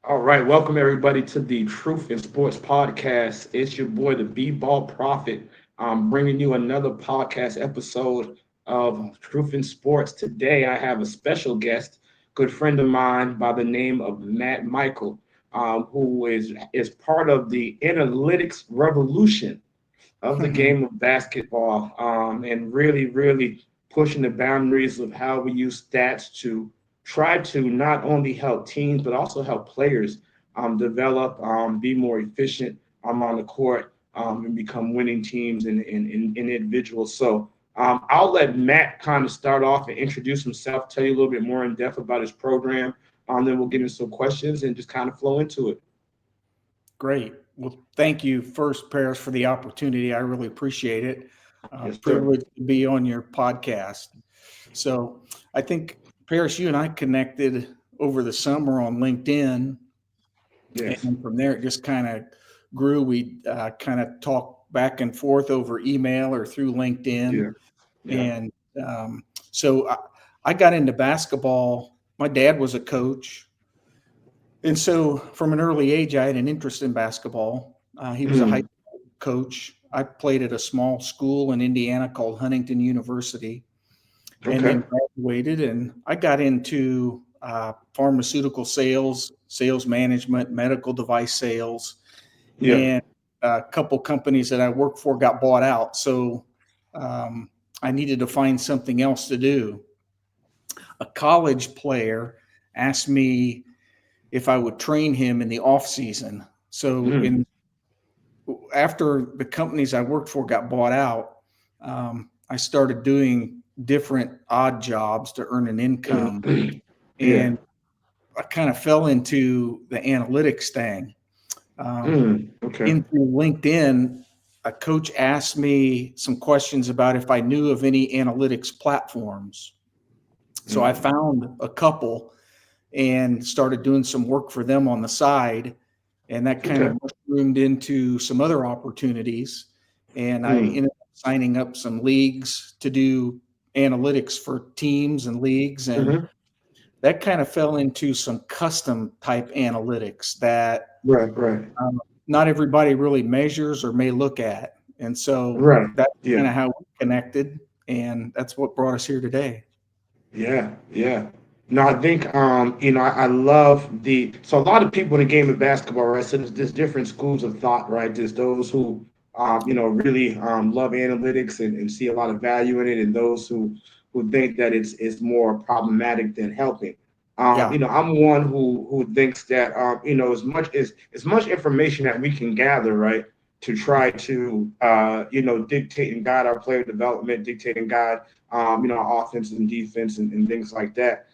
All right, welcome everybody to the Truth in Sports podcast. It's your boy, the B-Ball Prophet, bringing you another podcast episode of Truth in Sports. Today, I have a special guest, good friend of mine by the name of Matt Michael, who is part of the analytics revolution of the game of basketball, and really pushing the boundaries of how we use stats to try to not only help teams but also help players develop, be more efficient on the court, and become winning teams and individuals. So I'll let Matt kind of start off and introduce himself, tell you a little bit more in depth about his program. Then we'll get into some questions and just kind of flow into it. Great. Well, thank you first, Paris, for the opportunity. I really appreciate it. Yes, sir. Privileged to be on your podcast. So I think, Paris, you and I connected over the summer on LinkedIn. Yes. And from there, it just kind of grew. We kind of talked back and forth over email or through LinkedIn. Yeah. Yeah. And so I got into basketball. My dad was a coach. And so from an early age, I had an interest in basketball. He was a high Mm, school coach. I played at a small school in Indiana called Huntington University and okay. then graduated. And I got into pharmaceutical sales, sales management, medical device sales. Yeah. And a couple companies that I worked for got bought out. So um, I needed to find something else to do. A college player asked me if I would train him in the off season. So Mm, in after the companies I worked for got bought out, I started doing different odd jobs to earn an income, mm. Yeah. and I kind of fell into the analytics thing. Um, Okay. in through LinkedIn, a coach asked me some questions about if I knew of any analytics platforms. So I Mm, found a couple and started doing some work for them on the side. And that kind okay. of mushroomed into some other opportunities. And I Mm, ended up signing up some leagues to do analytics for teams and leagues. And hmm. that kind of fell into some custom type analytics that Right. Right. not everybody really measures or may look at. And so Right. that's kind Yeah. of how we connected. And that's what brought us here today. Yeah. Yeah. No, I think I love so a lot of people in the game of basketball, right? So there's different schools of thought, right? There's those who really love analytics and see a lot of value in it, and those who think that it's more problematic than helping. Yeah. I'm one who thinks that as much information that we can gather, right, to try to dictate and guide our player development, dictate and guide offense and defense and things like that.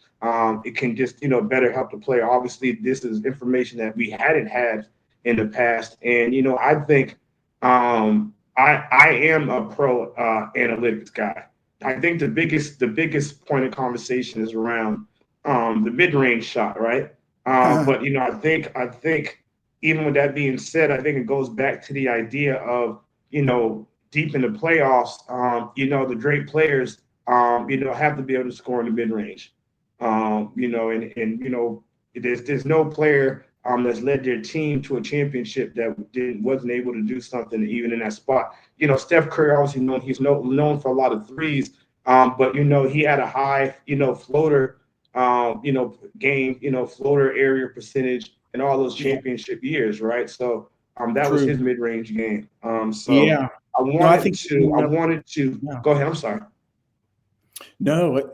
It can just better help the player. Obviously, this is information that we hadn't had in the past, and I think I am a pro analytics guy. I think the biggest point of conversation is around the mid range shot, right? But I think even with that being said, I think it goes back to the idea of deep in the playoffs, the great players, have to be able to score in the mid range. And there's no player that's led their team to a championship that wasn't able to do something even in that spot. Steph Curry, obviously known for a lot of threes, but he had a high floater game, floater area percentage in all those Yeah. championship years, right? So that was True. his mid range game. So Yeah. I No, I wanted think you to I bring up wanted to yeah. go ahead. I'm sorry. No,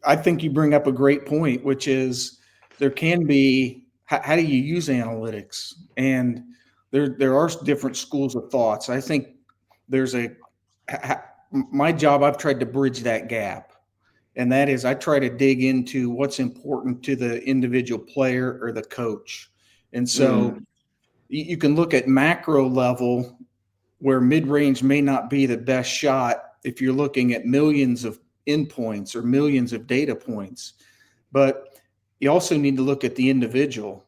I think you bring up a great point, which is there can be how do you use analytics? And there are different schools of thoughts. I think there's my job, I've tried to bridge that gap. And that is I try to dig into what's important to the individual player or the coach. And so Mm, you can look at macro level where mid-range may not be the best shot if you're looking at millions of endpoints or millions of data points. But you also need to look at the individual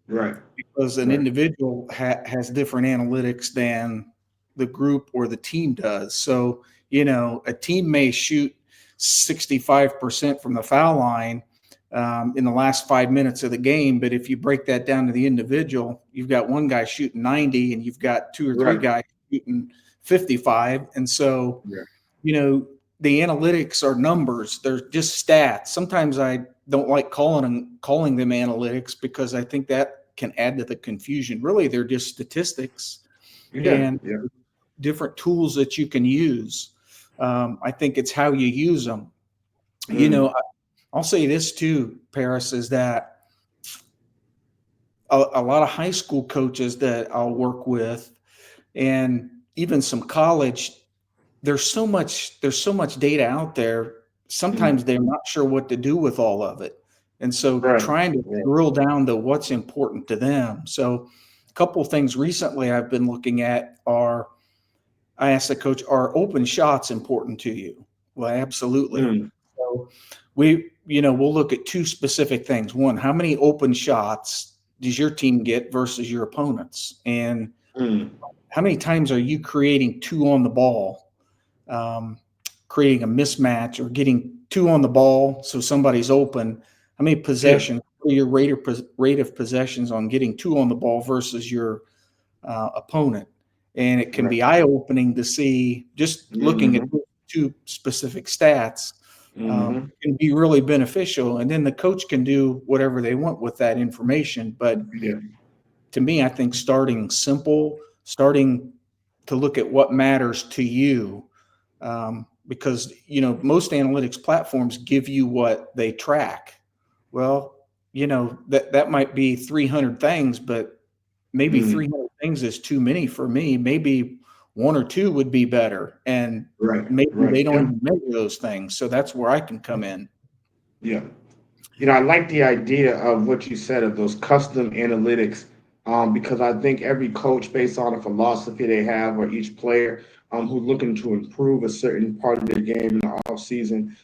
right. because an Right. individual has different analytics than the group or the team does. So, a team may shoot 65% from the foul line, in the last 5 minutes of the game. But if you break that down to the individual, you've got one guy shooting 90 and you've got two or three Right. guys shooting 55. And so, Yeah. you know, the analytics are numbers. They're just stats. Sometimes I don't like calling them analytics because I think that can add to the confusion. Really, they're just statistics Yeah. and Yeah. different tools that you can use. I think it's how you use them. You know, Mm. I'll say this too, Paris, is that a lot of high school coaches that I'll work with, and even some college, there's so much data out there. Sometimes Mm. they're not sure what to do with all of it, and so Right. trying to Right. drill down to what's important to them. So, a couple of things recently I've been looking at are I asked the coach, "Are open shots important to you?" Well, absolutely. Mm. So we'll look at two specific things. One, how many open shots does your team get versus your opponents? And Mm. how many times are you creating two on the ball, um, creating a mismatch or getting two on the ball so somebody's open? How many Yeah. possessions, what are your rate of possessions on getting two on the ball versus your opponent? And it can Right. be eye opening to see just looking at Mm-hmm. two specific stats Mm-hmm. can be really beneficial. And then the coach can do whatever they want with that information. But Yeah. to me, I think starting simple, starting to look at what matters to you, because most analytics platforms give you what they track. Well, that might be 300 things, but maybe Mm. 300 things is too many for me. Maybe one or two would be better, and Right. maybe Right. they don't Yeah. even measure those things. So that's where I can come in. Yeah. I like the idea of what you said of those custom analytics, because I think every coach, based on a philosophy they have, or each player who's looking to improve a certain part of their game in the off season,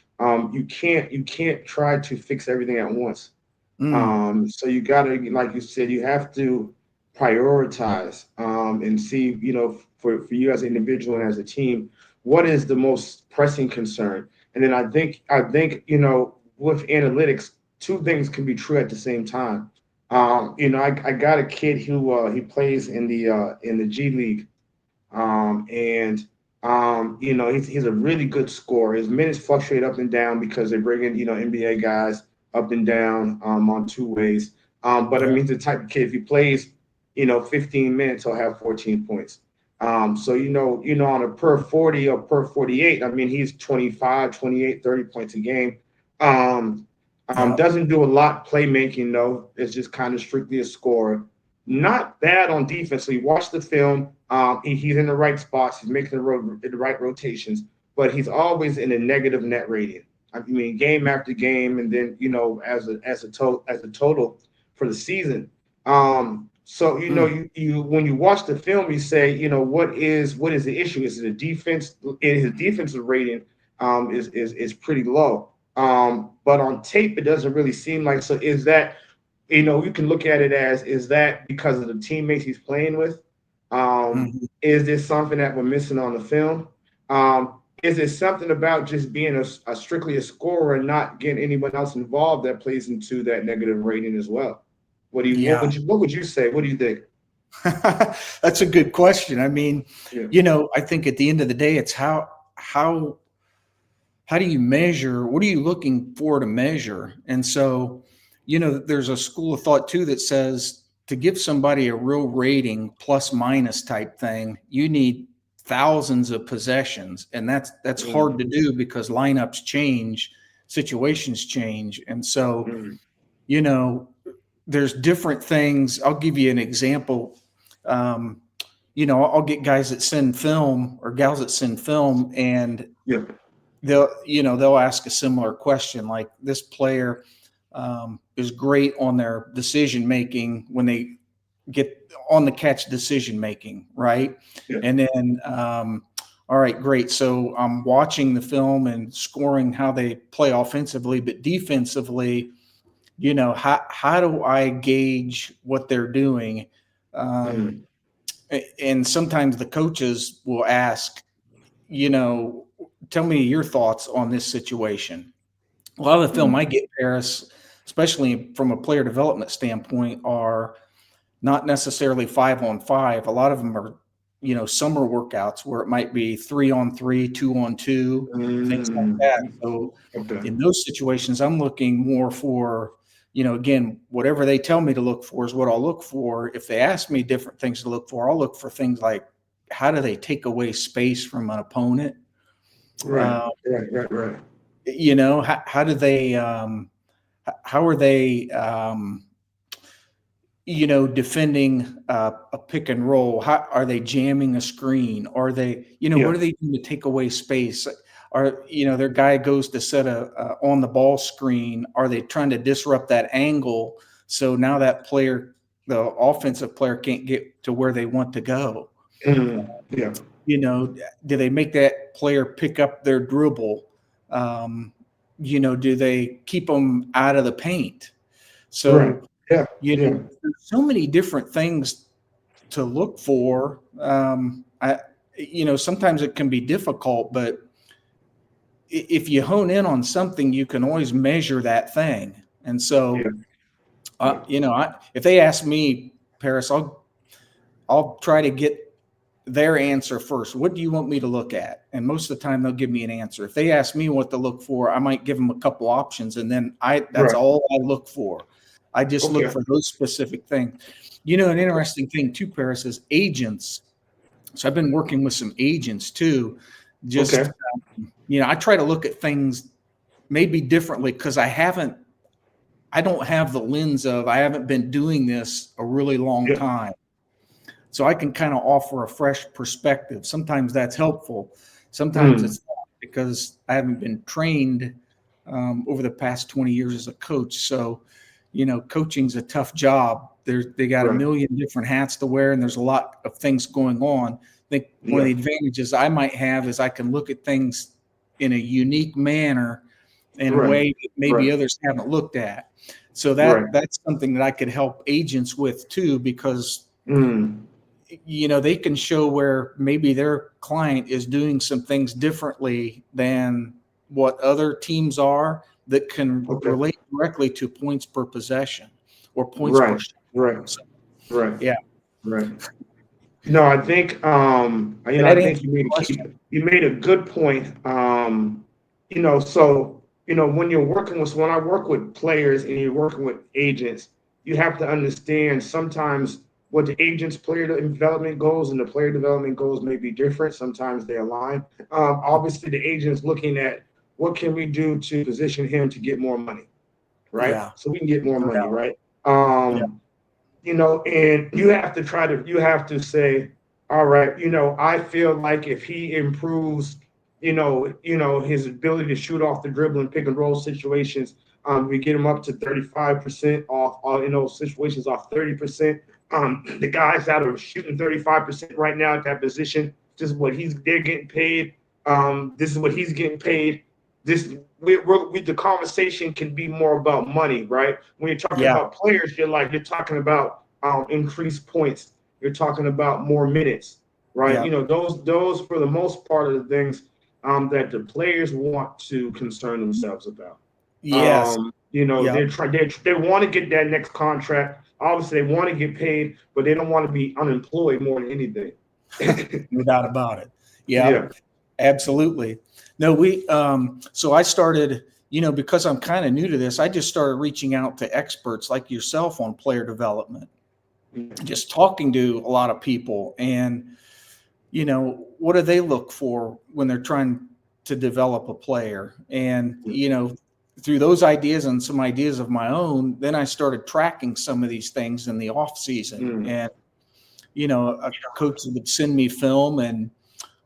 you can't try to fix everything at once. Mm, So you got to, like you said, you have to prioritize and see, for you as an individual and as a team, what is the most pressing concern. And then I think, with analytics, two things can be true at the same time. I got a kid who he plays in the G League, and he's a really good scorer. His minutes fluctuate up and down because they're bringing NBA guys up and down on two ways. But I yeah, mean, he's the type of kid, if he plays 15 minutes, he'll have 14 points. So on a per 40 or per 48, I mean, he's 25, 28, 30 points a game. Um, yeah, doesn't do a lot playmaking though. It's just kind of strictly a scorer. Not bad on defense. So you watch the film. He's in the right spots. He's making the right rotations, but he's always in a negative net rating. I mean, game after game, and then as a total for the season. So mm, you when you watch the film, you say, what is the issue? Is it a defense? His defensive rating is pretty low. But on tape, it doesn't really seem like. So is that, you can look at it as, is that because of the teammates he's playing with? mhm. Is this something that we're missing on the film? Is it something about just being a strictly a scorer and not getting anyone else involved that plays into that negative rating as well? What do you what Yeah. would you what would you say? What do you think? That's a good question. I mean, Yeah. I think at the end of the day, it's how how do you measure? What are you looking for to measure? And so, there's a school of thought too that says to give somebody a real rating, plus minus type thing, you need thousands of possessions, and that's hard Mm, to do because lineups change, situations change, and so mm, you know there's different things. I'll give you an example. Um, I'll get guys that send film or gals that send film, and yeah. they'll ask a similar question like this player is great on their decision making when they get on the catch decision making, right? Yeah. And then all right, great, so I'm watching the film and scoring how they play offensively, but defensively, how do I gauge what they're doing? um, Mm, and sometimes the coaches will ask, you know, tell me your thoughts on this situation. A lot of the film mm, I get, Paris, especially from a player development standpoint, are not necessarily 5-on-5. A lot of them are, summer workouts where it might be 3-on-3, 2-on-2, things like Mm, that. So okay. in those situations, I'm looking more for, again, whatever they tell me to look for is what I'll look for. If they ask me different things to look for, I'll look for things like, how do they take away space from an opponent? Right. Uh, Right. how do they, how are they, defending a pick and roll? How are they jamming a screen? Are they, Yeah. what are they doing to take away space? Are, their guy goes to set a on the ball screen? Are they trying to disrupt that angle? So now that player, the offensive player, can't get to where they want to go. Yeah. Do they make that player pick up their dribble? Do they keep them out of the paint? Right. So, Yeah. Yeah. there's so many different things to look for. Sometimes it can be difficult, but if you hone in on something, you can always measure that thing. And Yeah. so, Yeah. if they ask me, Paris, I'll try to get their answer first. What do you want me to look at? And most of the time they'll give me an answer. If they ask me what to look for, I might give them a couple options, and then that's Right. all I look for. I just look Okay. for those specific things. An interesting thing too, Paris, is agents. So I've been working with some agents too. Just Okay. I try to look at things maybe differently because I don't have the lens of I haven't been doing this a really long Yeah. time. So I can kind of offer a fresh perspective. Sometimes that's helpful. Sometimes Mm, it's not because I haven't been trained over the past 20 years as a coach. So, coaching's a tough job. They got a right. million different hats to wear, and there's a lot of things going on. I think one of Yeah. the advantages I might have is I can look at things in a unique manner, in a Right. way that maybe Right. others haven't looked at. So Right. that's something that I could help agents with too, because Mm, they can show where maybe their client is doing some things differently than what other teams are that can okay. relate directly to points per possession or points per Right. shot. Right. So, Right. yeah. Right. No, I think Did I that think answer the question? you made a good point. So when I work with players and you're working with agents, you have to understand sometimes what the agent's player development goals and the player development goals may be different. Sometimes they align. Obviously, the agent's looking at what can we do to position him to get more money, right? Yeah. So we can get more No money, doubt. right? Yeah. And you have to say, all right, I feel like if he improves, his ability to shoot off the dribble and pick and roll situations, we get him up to 35% off, situations off 30%. The guys that are shooting 35% right now at that position, this is what they're getting paid. This is what he's getting paid. The conversation can be more about money, right? When you're talking Yeah. about players, you're talking about increased points. You're talking about more minutes, right? Yeah. Those for the most part are the things that the players want to concern themselves about. Yes. Yeah. They want to get that next contract. Obviously, they want to get paid, but they don't want to be unemployed more than anything. No doubt about it. Yeah. Yeah. Absolutely. No, so I started, because I'm kind of new to this, I just started reaching out to experts like yourself on player development, just talking to a lot of people and, what do they look for when they're trying to develop a player? And, through those ideas and some ideas of my own, then I started tracking some of these things in the off season. Mm. And, a coach would send me film, and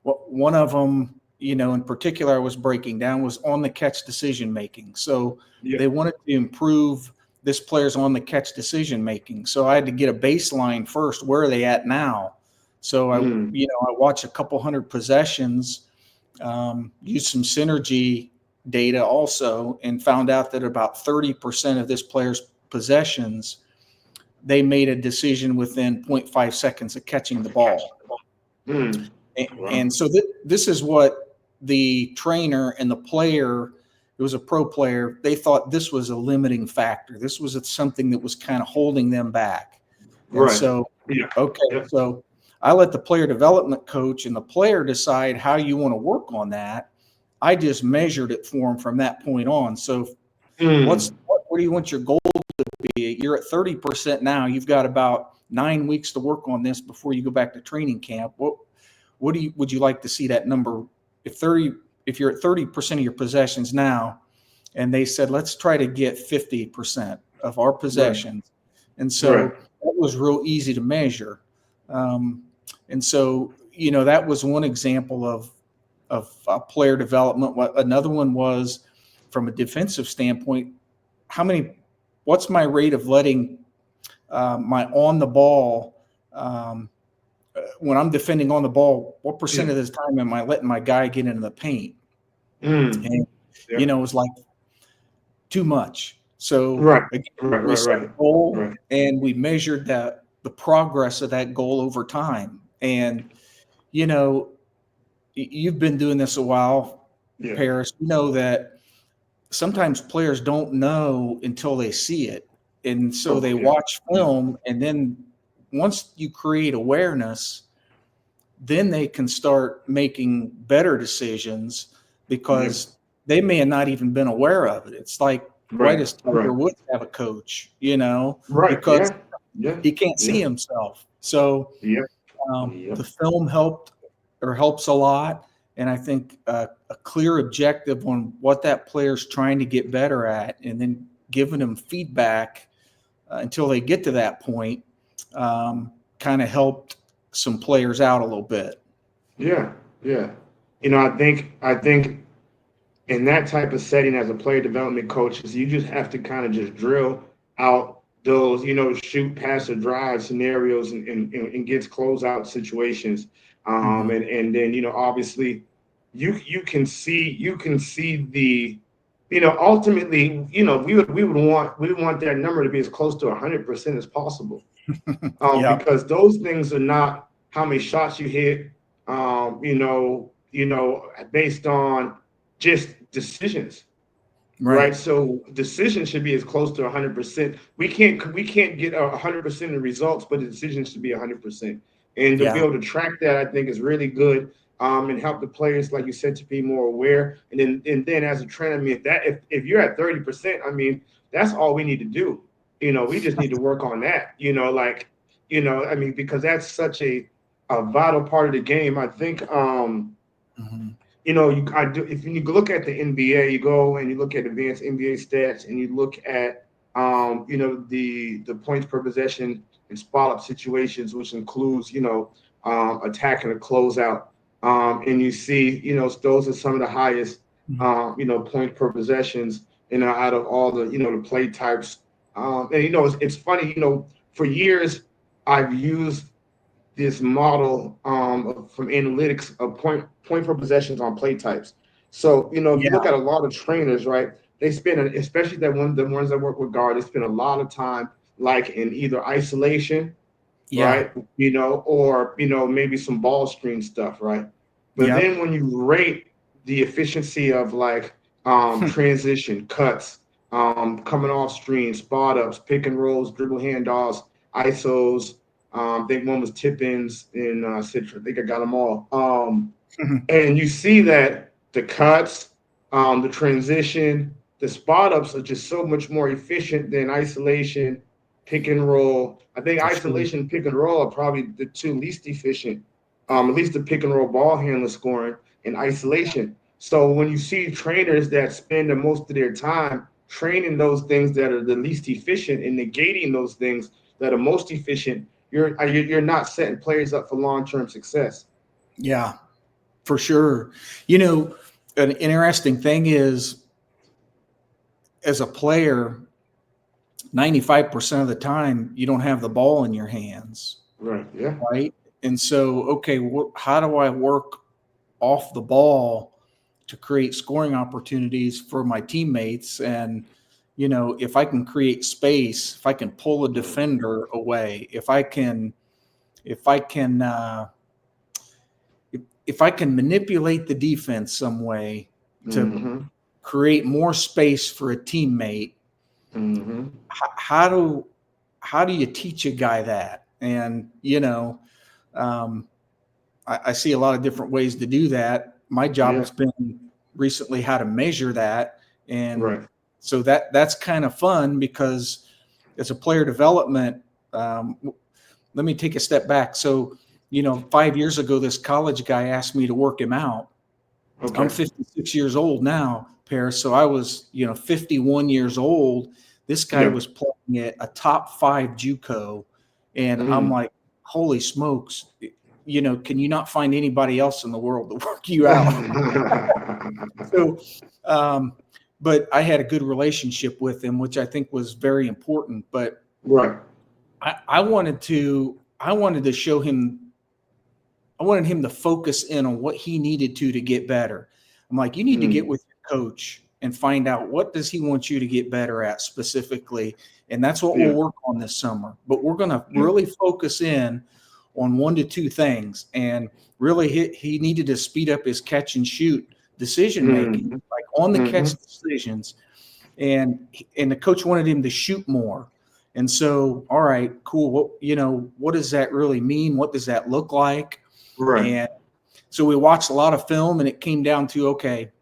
one of them, in particular, I was breaking down was on the catch decision making. So Yeah. they wanted to improve this player's on the catch decision making. So I had to get a baseline first. Where are they at now? So Mm. I watched a couple hundred possessions, used some synergy data also, and found out that about 30% of this player's possessions, they made a decision within zero point 0.5 seconds of catching the ball. Mm. Wow. And so this is what the trainer and the player it was a pro player, they thought this was a limiting factor. This was something that was kind of holding them back. And Right. so, Yeah. okay, Yep. so I let the player development coach and the player decide how you want to work on that. I just measured it for them from that point on. So Mm. what do you want your goal to be? You're at 30% now. You've got about 9 weeks to work on this before you go back to training camp. What would you like to see that number? If you're at 30% of your possessions now, and they said, let's try to get 50% of our Right. possessions. And Right. so that was real easy to measure. Um, and so, that was one example of player development. Another one was from a defensive standpoint, what's my rate of letting my on the ball, when I'm defending on the ball, what Yeah. percent of this time am I letting my guy get into the paint? Mm. And, Yeah. it was like too much. So Right. again, Right. we Right. set a Right. goal Right. and we measured the progress of that goal over time. And, you know, you've been doing this a while, Yeah. Paris. You know that sometimes players don't know until they see it. And so Oh, they yeah. watch Yeah. film, and then once you create awareness, then they can start making better decisions Yeah. because they may have not even been aware of it. It's like, why Right. does Tiger Right. Woods have a coach? Right. Because Yeah. Yeah. he can't see Yeah. himself. So Yep. the Yep. film helps a lot. And I think a clear objective on what that player's trying to get better at, and then giving them feedback until they get to that point, kind of helped some players out a little bit. Yeah. Yeah. I think in that type of setting as a player development coach is you just have to kind of just drill out those, shoot, pass, or drive scenarios and gets closeout situations. Mm-hmm. And then, obviously you can see the, ultimately, we would want that number to be as close to 100% as possible. Yeah. Because those things are not how many shots you hit, based on just decisions, Right. right? So decisions should be as close to 100%. We can't get 100% of the results, but the decisions should be 100%. And to be Yeah. able to track that, I think is really good. And help the players, like you said, to be more aware. And then as a trainer, I mean, if you're at 30%, I mean, that's all we need to do. We just need to work on that. I mean, because that's such a vital part of the game. I think Mm-hmm. I do. If you look at the NBA, you go and you look at advanced NBA stats, and you look at, the points per possession and spot up situations, which includes, attack and a closeout, and you see, those are some of the highest, points per possessions, out of all the, the play types, and it's funny, for years I've used this model from analytics of point per possessions on play types. So if you Yeah. look at a lot of trainers, right, they spend, especially the ones that work with guard, they spend a lot of time like in either isolation, Yeah. right, or maybe some ball screen stuff, right. But Yep. then when you rate the efficiency of like transition cuts, coming off screen, spot ups, pick and rolls, dribble handoffs, isos, I think one was tip ins in Citra. I think I got them all. And you see that the cuts, the transition, the spot ups are just so much more efficient than isolation, pick and roll. I think For sure. isolation, pick and roll are probably the two least efficient. At least the pick and roll ball handler scoring in isolation. So when you see trainers that spend the most of their time training those things that are the least efficient and negating those things that are most efficient, you're not setting players up for long term success. Yeah. For sure. You know, an interesting thing is, as a player, 95% of the time you don't have the ball in your hands, Right. Yeah. right? And so, okay, how do I work off the ball to create scoring opportunities for my teammates? And, if I can create space, if I can pull a defender away, if I can, if I can manipulate the defense some way to Mm-hmm. create more space for a teammate. Mm-hmm. How do you teach a guy that? And um, I see a lot of different ways to do that. My job Yeah. has been recently how to measure that, and Right. so that's kind of fun because as a player development. Um, Let me take a step back. So, 5 years ago, this college guy asked me to work him out. I'm Okay. 56 years old now, Paris. So I was, 51 years old. This guy Yeah. was playing at a top five JUCO. And I'm Mm. like, holy smokes, can you not find anybody else in the world to work you out? So, um, but I had a good relationship with him, which I think was very important. But Right. I wanted to show him. I wanted him to focus in on what he needed to get better. I'm like, you need to get Mm. with your coach and find out what does he want you to get better at specifically, and that's what we'll Yeah. work on this summer. But we're going to Yeah. really focus in on one to two things, and really he needed to speed up his catch and shoot decision making, Mm-hmm. like on the Mm-hmm. catch decisions, and the coach wanted him to shoot more. And so, all right, cool. What does that really mean? What does that look like? Right. And so we watched a lot of film, and it came down to, okay,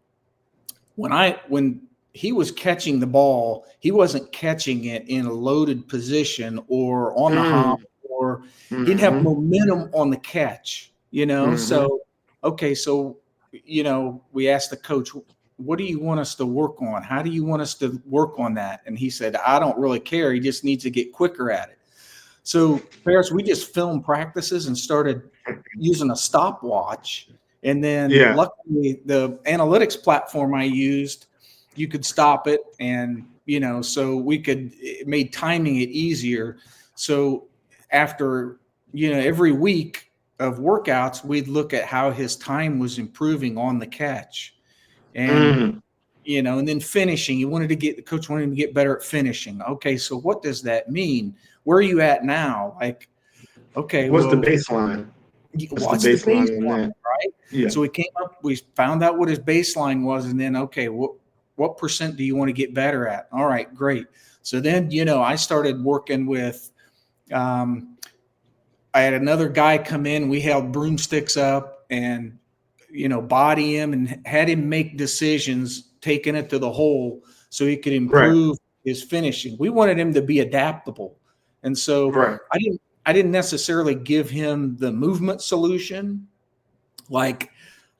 when he was catching the ball, he wasn't catching it in a loaded position or on the Mm. hop, or he didn't have Mm-hmm. momentum on the catch. Mm-hmm. So okay, so we asked the coach, what do you want us to work on? How do you want us to work on that? And he said, I don't really care. He just needs to get quicker at it. So, Paris, we just filmed practices and started using a stopwatch. And then, Yeah. luckily, the analytics platform I used, you could stop it, and so it made timing it easier. So, after every week of workouts, we'd look at how his time was improving on the catch, and Mm. and then finishing. The coach wanted him to get better at finishing. Okay, so what does that mean? Where are you at now? Like, okay, What's the well, baseline? What's the what's the baseline on baseline, that? right? Yeah. So we found out what his baseline was, and then, okay, what percent do you want to get better at? All right, great. So then, I started working with. Um, I had another guy come in. We held broomsticks up and body him and had him make decisions, taking it to the hole so he could Right. improve his finishing. We wanted him to be adaptable. And so Right. I didn't necessarily give him the movement solution. Like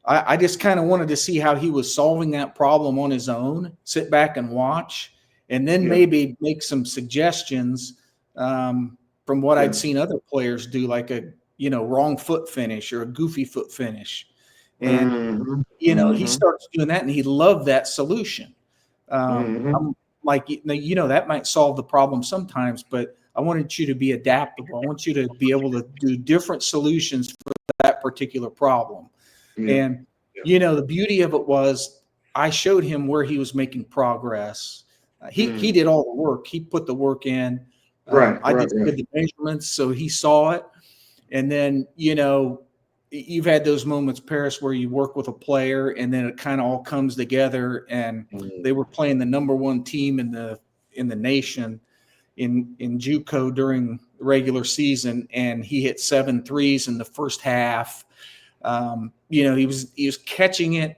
I just kind of wanted to see how he was solving that problem on his own, sit back and watch, and then Yeah. maybe make some suggestions from what I'd Yeah. seen other players do, like a wrong foot finish or a goofy foot finish. And Mm-hmm. he Mm-hmm. starts doing that, and he loved that solution. Mm-hmm. I'm like, that might solve the problem sometimes, but I wanted you to be adaptable. I want you to be able to do different solutions for that particular problem. Yeah. And Yeah. the beauty of it was I showed him where he was making progress. He Mm. did all the work. He put the work in. Right. I Right. just Right. did the measurements, so he saw it. And then you've had those moments, Paris, where you work with a player, and then it kind of all comes together. And Mm. they were playing the number one team in the nation in JUCO during the regular season, and he hit 7 threes in the first half. He was catching it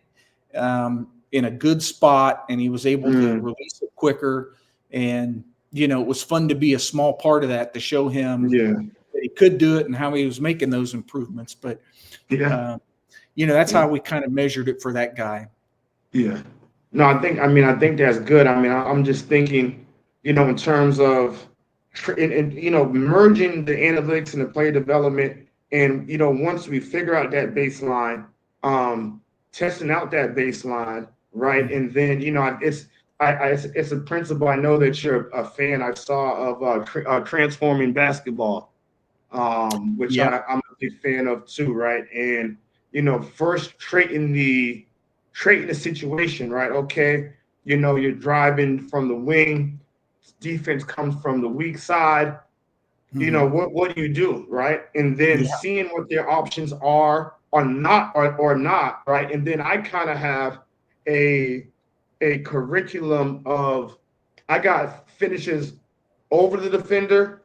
in a good spot, and he was able to Mm. release it quicker. And it was fun to be a small part of that, to show him Yeah. that he could do it and how he was making those improvements. But Yeah. uh, that's Yeah. how we kind of measured it for that guy. Yeah. No, I think that's good. I'm just thinking, in terms of, merging the analytics and the player development, and once we figure out that baseline, um, testing out that baseline, right, Mhm. and then it's a principle I know that you're a fan. I saw of transforming basketball, which Yep. I'm a big fan of too, right? And first trading the situation, right? Okay, you're driving from the wing, defense comes from the weak side. Hmm. What do you do, right? And then Yeah. seeing what their options are or not, right? And then I kind of have a a curriculum of I got finishes over the defender.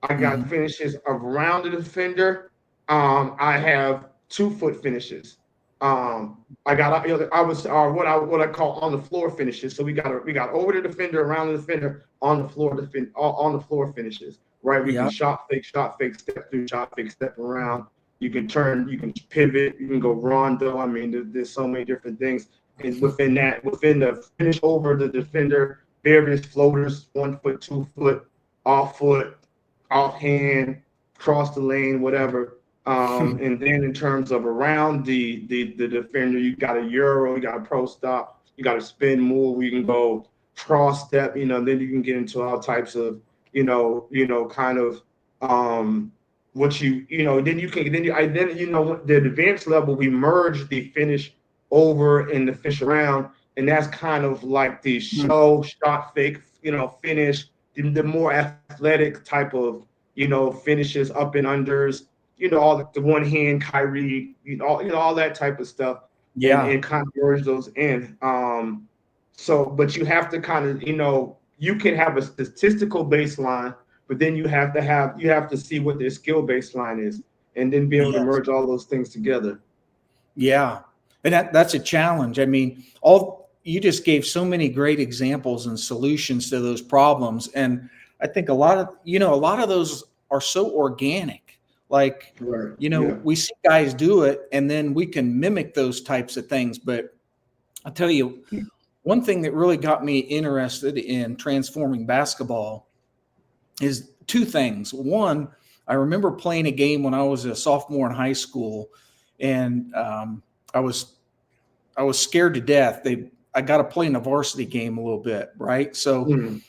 I got Mhm. finishes around the defender. I have 2 foot finishes. I got I was what I call on the floor finishes. So we got over the defender, around the defender, on the floor on the floor finishes. Right, we can Yeah. shot fake, step through, shot fake, step around. You can turn, you can pivot, you can go rondo. I mean, there's so many different things. And within the finish over the defender, various floaters, 1 foot, 2 foot, off foot, offhand, cross the lane, whatever. And then in terms of around the defender, you got a euro, you got a pro stop, you got a spin move. You can go cross step. Then you can get into all types of kind of what then you can then the advanced level we merge the finish over and the finish around, and that's kind of like the Mm. show shot fake finish, the more athletic type of finishes, up and unders, all the one hand Kyrie, all that type of stuff, Yeah. and kind of merge those in. So, but you have to kind of, you can have a statistical baseline, but then you have to see what their skill baseline is, and then be able to Yes. merge all those things together. Yeah. And that's a challenge. I mean, all you just gave so many great examples and solutions to those problems. And I think a lot of those are so organic. Like, Right. Yeah. we see guys do it and then we can mimic those types of things. But I'll tell you, one thing that really got me interested in transforming basketball is two things. One, I remember playing a game when I was a sophomore in high school, and I was I was scared to death. I got to play in the varsity game a little bit, right? So Mm,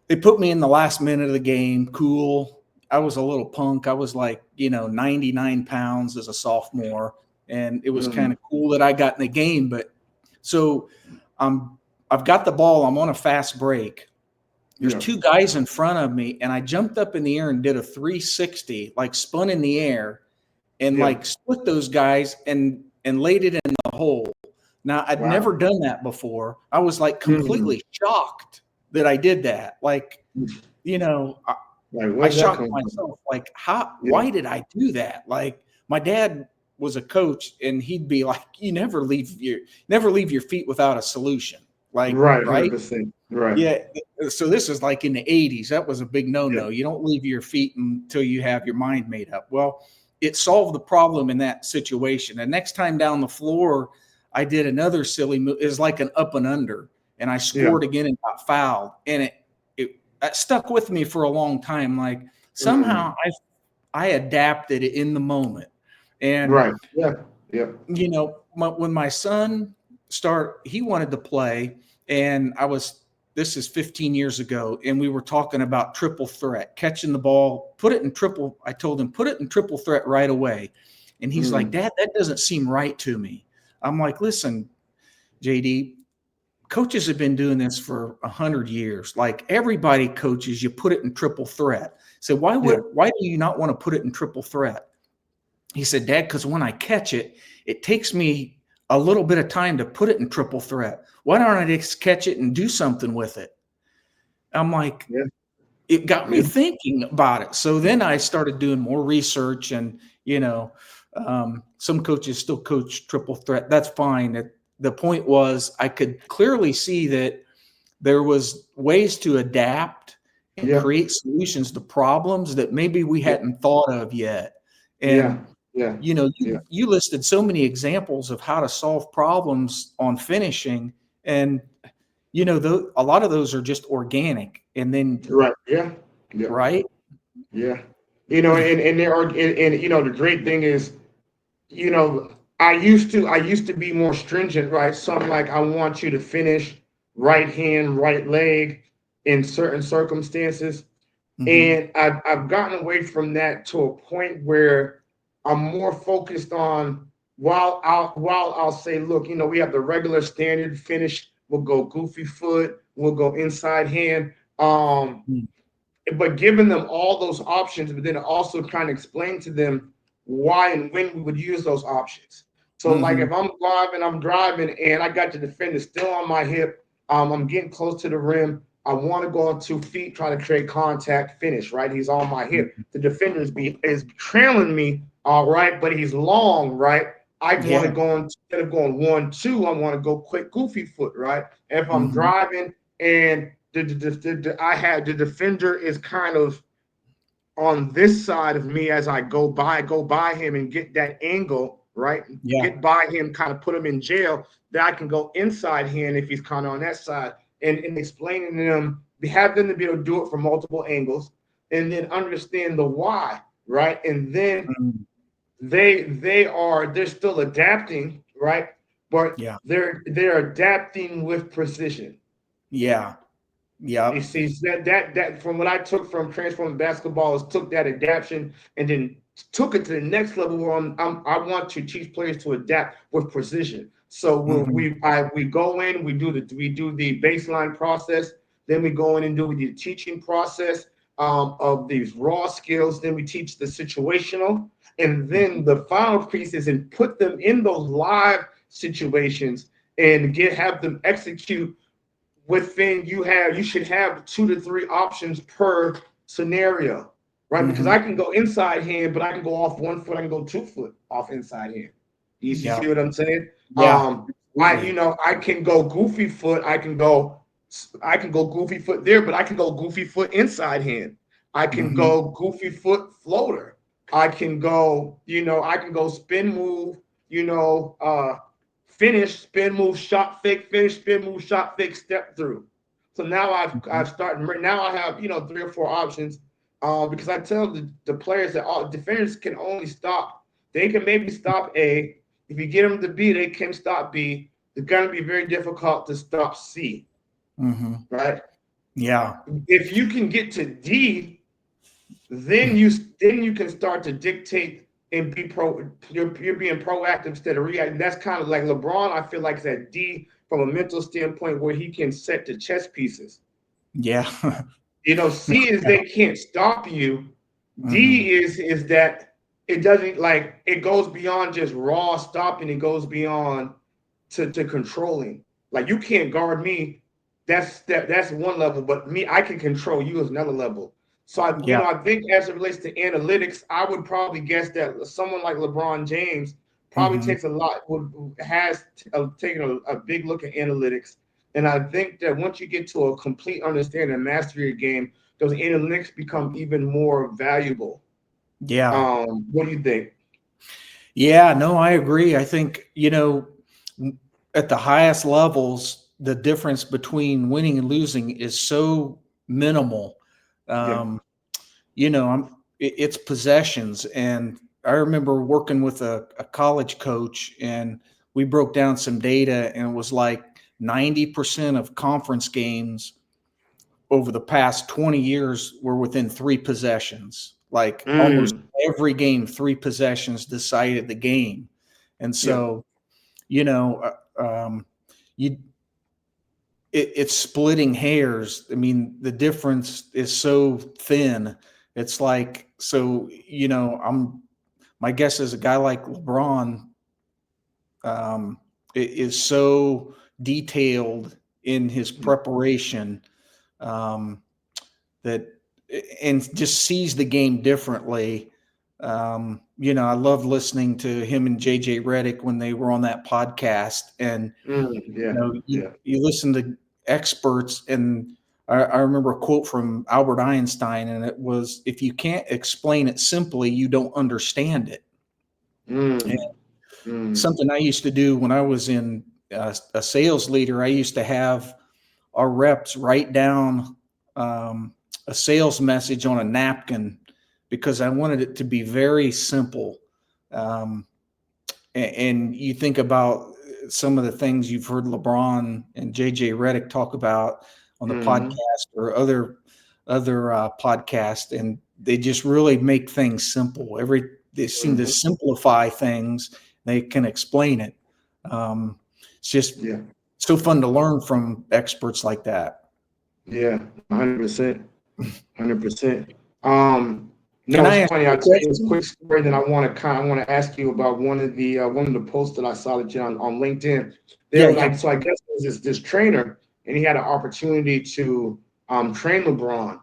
they put me in the last minute of the game. Cool. I was a little punk. I was like 99 pounds as a sophomore, and it was kind mm, of cool that I got in the game. But so I'm I've got the ball. I'm on a fast break. There's yeah. two guys in front of me, and I jumped up in the air and did a 360, like spun in the air, and Yeah. like split those guys and laid it in the hole. Now I'd never Wow. done that before. I was like Mm. completely shocked that I did that. Like, Like, I where did that shocked come from? myself. Like, Yeah. why did I do that? Like, my dad was a coach, and he'd be like, "You never leave your feet without a solution." Like, Right. right? 100%. Right. Yeah. So this is like in the 80s. That was a big Yeah. no-no. You don't leave your feet until you have your mind made up. Well, it solved the problem in that situation. The next time down the floor, I did another silly move. It was like an up and under, and I Yeah. scored again and got fouled. And it stuck with me for a long time. Like, somehow Mm. I adapted it in the moment. And Right. Yeah. Yeah. when my son he wanted to play, and this is 15 years ago, and we were talking about triple threat, catching the ball, I told him, put it in triple threat right away. And he's like, Mm. "Dad, that doesn't seem right to me." I'm like, "Listen, JD, coaches have been doing this for 100 years. Like, everybody coaches, you put it in triple threat. So Yeah. why do you not want to put it in triple threat?" He said, "Dad, because when I catch it, it takes me a little bit of time to put it in triple threat. Why don't I just catch it and do something with it?" I'm like, Yeah. it got me Yeah. thinking about it. So then I started doing more research, and some coaches still coach triple threat. That's fine. The point was, I could clearly see that there was ways to adapt and Yeah. create solutions to problems that maybe we Yeah. hadn't thought of yet. Yeah. And Yeah. Yeah. you listed so many examples of how to solve problems on finishing, and a lot of those are just organic. And then, Right. Yeah. Yeah. right? Yeah. And there are, and the great thing is, I used to be more stringent, right? Something like, I want you to finish right hand, right leg in certain circumstances. Hmm. And I've gotten away from that to a point where I'm more focused on, while I'll say, look, we have the regular standard finish. We'll go goofy foot. We'll go inside hand. But giving them all those options, but then also trying to explain to them why and when we would use those options. So, like, Hmm. if I'm driving, and I got the defender still on my hip, I'm getting close to the rim. I want to go on 2 feet, try to create contact, finish, right? He's on my hip. The defender is trailing me, all right, but he's long, right? I want to Yeah. go on, instead of going 1-2, I want to go quick goofy foot, right? If I'm Hmm. driving and I had the defender is kind of on this side of me as I go by him and get that angle, right? Yeah. Get by him, kind of put him in jail, that I can go inside him if he's kind of on that side, and explaining to them, have them to be able to do it from multiple angles, and then understand the why, right? And then Mhm. they're still adapting, right? But Yeah. they're adapting with precision. Yeah. You Yep. see that from what I took from transforming basketball is took that adaptation and then took it to the next level where I want to teach players to adapt with precision. So Hmm. we go in, we do the baseline process, then we go in and do the teaching process of these raw skills. Then we teach the situational, and then the final piece is and put them in those live situations and have them execute within you should have 2 to 3 options per scenario, right? Because Hmm. I can go inside hand, but I can go off 1 foot, I can go 2 foot off inside hand. You see Yeah. what I'm saying? Yeah. I Absolutely. I can go goofy foot, I can go goofy foot there, but I can go goofy foot inside hand. I can Hmm. go goofy foot floater. I can go, I can go spin move, you know, uh finish, spin move, shot fake, finish, spin move, shot fake, step through. So now I've started. Now I have 3 or 4 options, because I tell the players that all defenders can only stop. They can maybe stop A. If you get them to B, they can stop B. It's gonna be very difficult to stop C, Hmm. right? Yeah. If you can get to D, then you can start to dictate and be pro. You're being proactive instead of reacting. That's kind of like LeBron. I feel like is at D from a mental standpoint where he can set the chess pieces. Yeah. C is they can't stop you. Hmm. D is that it doesn't, like, it goes beyond just raw stopping. It goes beyond to controlling. Like, you can't guard me. That's one level, but me, I can control you is another level. So Yeah. I think as it relates to analytics, I would probably guess that someone like LeBron James probably Hmm. takes a lot has taken a big look at analytics. And I think that once you get to a complete understanding and mastery of the game, those analytics become even more valuable. Yeah. What do you think? Yeah. No, I agree. I think, at the highest levels, the difference between winning and losing is so minimal. Yeah. Um, it's possessions. And I remember working with a college coach, and we broke down some data, and it was like 90% of conference games over the past 20 years were within 3 possessions. Like almost Mm, every game, 3 possessions decided the game. And yeah. so, you know, you it's splitting hairs. I mean, the difference is so thin. It's like, so, my guess is a guy like LeBron is so detailed in his preparation, um, that and just sees the game differently. I love listening to him and JJ Redick when they were on that podcast, and Yeah. Yeah. you listen to experts, and I remember a quote from Albert Einstein, and it was, "If you can't explain it simply, you don't understand it." And Mm, mm, something I used to do when I was in a sales leader, I used to have our reps write down a sales message on a napkin because I wanted it to be very simple. Um, and you think about some of the things you've heard LeBron and JJ Redick talk about on the podcast mm, or other podcasts, and they just really make things simple. They seem to mm. simplify things. They can explain it. Um, it's just Yeah. so fun to learn from experts like that. Yeah. 100%. 100%. Um, Can no, I it's ask funny. you I'll a tell you a question? quick story. Then I want to ask you about one of the posts that I saw that you on LinkedIn. They Yeah, were yeah. like, so I guess there's this trainer. and he had an opportunity to train LeBron.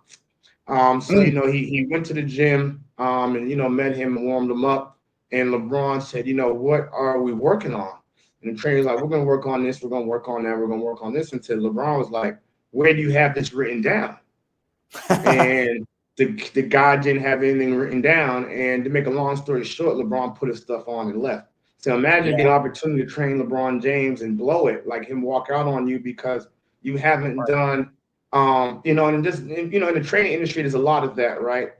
So Mm. he went to the gym and met him and warmed him up. And LeBron said, what are we working on? And the trainer's like, we're gonna work on this, we're gonna work on that, we're gonna work on this. Until LeBron was like, where do you have this written down? And the guy didn't have anything written down. And to make a long story short, LeBron put his stuff on and left. So imagine the Yeah. opportunity to train LeBron James and blow it, like him walk out on you because you haven't done, and just in the training industry, there's a lot of that, right?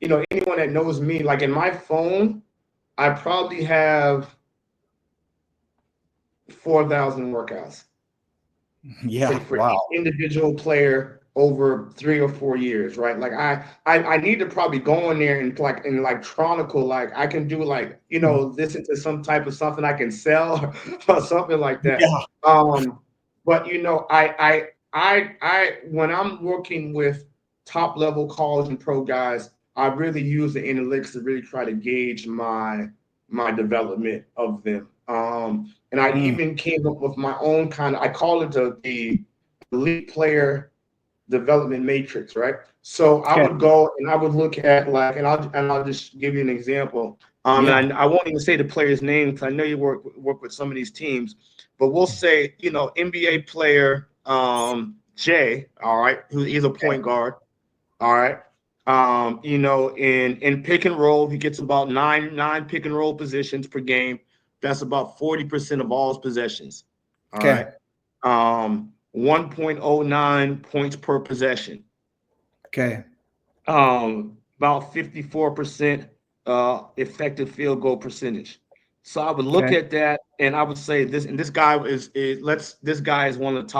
Anyone that knows me, like in my phone, I probably have 4,000 workouts for, Yeah. for each Wow. individual player over 3 or 4 years, right? Like I need to probably go in there and chronicle, like I can do like listen to some type of something I can sell or something like that. Yeah. But I when I'm working with top level college and pro guys, I really use the analytics to really try to gauge my development of them. And I Mm. even came up with my own kind of, I call it the elite player development matrix, right? So I Okay. would go and I would look at like, and I'll just give you an example. Yeah. And I won't even say the player's name because I know you work with some of these teams, but we'll say NBA player Jay, all right, who is a Okay. point guard, all right. In pick and roll, he gets about nine pick and roll positions per game. That's about 40% of all his possessions. All right. Okay. 1.09 points per possession. Okay. About 54% effective field goal percentage. So I would look Okay. at that and I would say this, and this guy this guy is one of the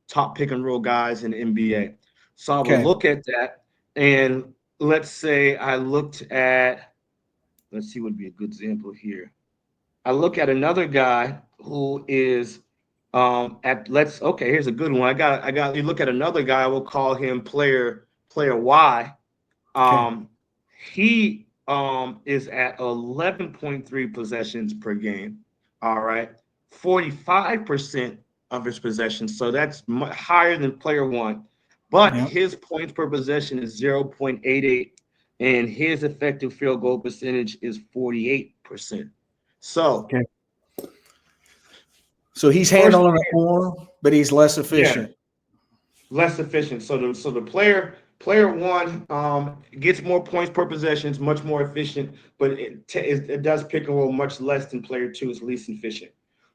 top pick and roll guys in the NBA. So I would Okay. look at that and let's say I looked at, let's see what would be a good example here. I look at another guy who is at let's okay, here's a good one. I got you look at another guy, we'll call him player Y. Okay. um, he is at 11.3 possessions per game. All right. 45% of his possessions. So that's higher than player one. But Yeah. his points per possession is 0.88, and his effective field goal percentage is 48%. So, Okay. So he's first, handling it more, but he's less yeah, efficient. less efficient. So the player one gets more points per possession, is much more efficient, but it does pick and roll much less than player two, is least efficient.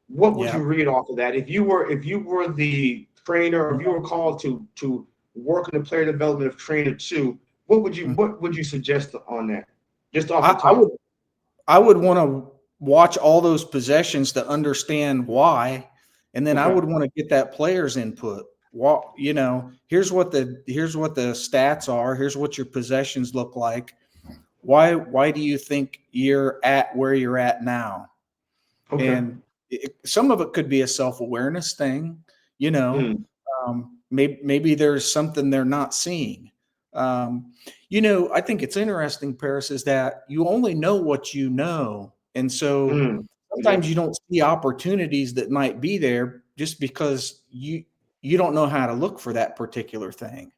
What would Yeah. you read off of that if you were the trainer, or if you were called to work in the player development of trainer two? What would you suggest on that? Just off the I would top. I would want to watch all those possessions to understand why, and then I Okay. would want to get that player's input. What here's what the stats are. Here's what your possessions look like. Why do you think you're at where you're at now? Okay. And some of it could be a self awareness thing. You know, Mm, maybe there's something they're not seeing. I think it's interesting, Paris, is that you only know what you know. And so sometimes yep. you don't see opportunities that might be there just because you don't know how to look for that particular thing.